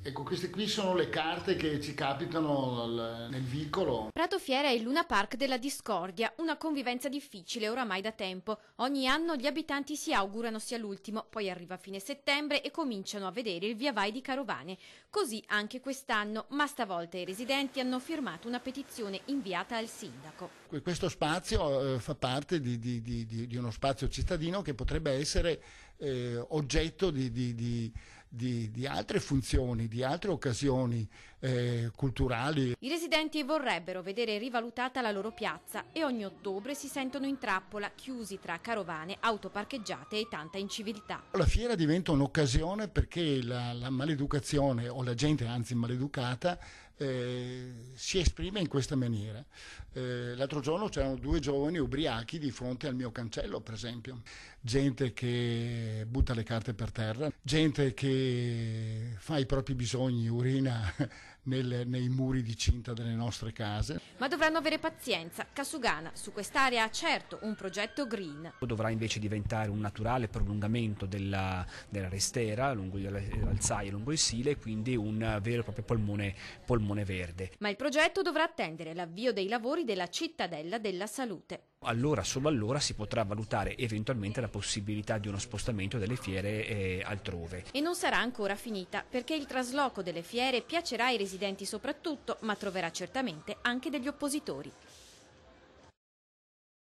Ecco, queste qui sono le carte che ci capitano nel vicolo. Prato Fiera è il Luna Park della discordia, una convivenza difficile oramai da tempo. Ogni anno gli abitanti si augurano sia l'ultimo, poi arriva fine settembre e cominciano a vedere il via vai di carovane. Così anche quest'anno, ma stavolta i residenti hanno firmato una petizione inviata al sindaco. Questo spazio fa parte di uno spazio cittadino che potrebbe essere oggetto di altre funzioni, di altre occasioni culturali. I residenti vorrebbero vedere rivalutata la loro piazza e ogni ottobre si sentono in trappola, chiusi tra carovane, auto parcheggiate e tanta inciviltà. La fiera diventa un'occasione perché la maleducazione, o la gente anzi maleducata, si esprime in questa maniera. L'altro giorno c'erano 2 giovani ubriachi di fronte al mio cancello, per esempio. Gente che butta le carte per terra, gente che fa i propri bisogni, urina nei muri di cinta delle nostre case. Ma dovranno avere pazienza. Casugana su quest'area ha certo un progetto green. Dovrà invece diventare un naturale prolungamento della restera lungo l'Alzaia, lungo il Sile, e quindi un vero e proprio polmone verde. Ma il progetto dovrà attendere l'avvio dei lavori della Cittadella della Salute. Allora, solo allora si potrà valutare eventualmente la possibilità di uno spostamento delle fiere altrove. E non sarà ancora finita, perché il trasloco delle fiere piacerà ai residenti soprattutto, ma troverà certamente anche degli oppositori.